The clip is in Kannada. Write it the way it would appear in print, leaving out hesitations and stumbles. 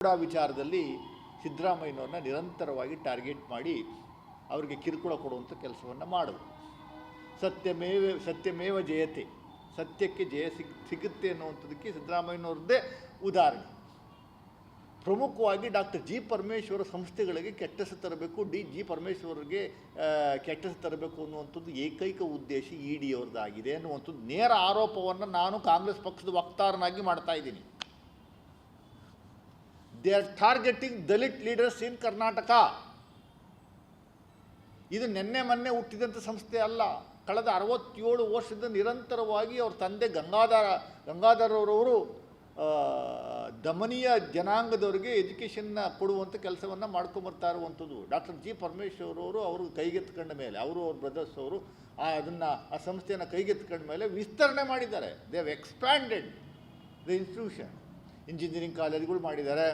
ಕೂಡ ವಿಚಾರದಲ್ಲಿ ಸಿದ್ದರಾಮಯ್ಯನವ್ರನ್ನ ನಿರಂತರವಾಗಿ ಟಾರ್ಗೆಟ್ ಮಾಡಿ ಅವರಿಗೆ ಕಿರುಕುಳ ಕೊಡುವಂಥ ಕೆಲಸವನ್ನು ಮಾಡೋದು. ಸತ್ಯಮೇವ ಜಯತೆ, ಸತ್ಯಕ್ಕೆ ಜಯ ಸಿಗುತ್ತೆ ಅನ್ನುವಂಥದ್ದಕ್ಕೆ ಸಿದ್ದರಾಮಯ್ಯನವ್ರದ್ದೇ ಉದಾಹರಣೆ. ಪ್ರಮುಖವಾಗಿ ಡಾಕ್ಟರ್ ಜಿ ಪರಮೇಶ್ವರ ಸಂಸ್ಥೆಗಳಿಗೆ ಕೆಟ್ಟ ಹೆಸರು ತರಬೇಕು, ಜಿ ಪರಮೇಶ್ವರ್ಗೆ ಕೆಟ್ಟ ಹೆಸರು ತರಬೇಕು ಅನ್ನುವಂಥದ್ದು ಏಕೈಕ ಉದ್ದೇಶ ಇ ಡಿ ಅವ್ರದ್ದಾಗಿದೆ ಅನ್ನುವಂಥದ್ದು ನೇರ ಆರೋಪವನ್ನು ನಾನು ಕಾಂಗ್ರೆಸ್ ಪಕ್ಷದ ವಕ್ತಾರನಾಗಿ ಮಾಡ್ತಾ ಇದ್ದೀನಿ. They are targeting Dalit leaders in Karnataka. ಇದು ನಿನ್ನೆ ಮೊನ್ನೆ ಹುಟ್ಟಿದಂಥ ಸಂಸ್ಥೆ ಅಲ್ಲ. ಕಳೆದ 67 ವರ್ಷದಿಂದ ನಿರಂತರವಾಗಿ ಅವ್ರ ತಂದೆ ಗಂಗಾಧರರವರು ದಮನೀಯ ಜನಾಂಗದವರಿಗೆ ಎಜುಕೇಷನ್ನ ಕೊಡುವಂಥ ಕೆಲಸವನ್ನು ಮಾಡ್ಕೊಂಬರ್ತಾ ಇರುವಂಥದ್ದು. ಡಾಕ್ಟರ್ ಜಿ ಪರಮೇಶ್ವರ್ ಅವರು ಕೈಗೆತ್ಕೊಂಡ ಮೇಲೆ ಅವರು ಅವ್ರ ಬ್ರದರ್ಸ್ ಅವರು ಆ ಸಂಸ್ಥೆಯನ್ನು ಕೈಗೆತ್ಕೊಂಡ ಮೇಲೆ ವಿಸ್ತರಣೆ ಮಾಡಿದ್ದಾರೆ. They have expanded the institution. Engineering ಕಾಲೇಜ್ಗಳು ಮಾಡಿದ್ದಾರೆ,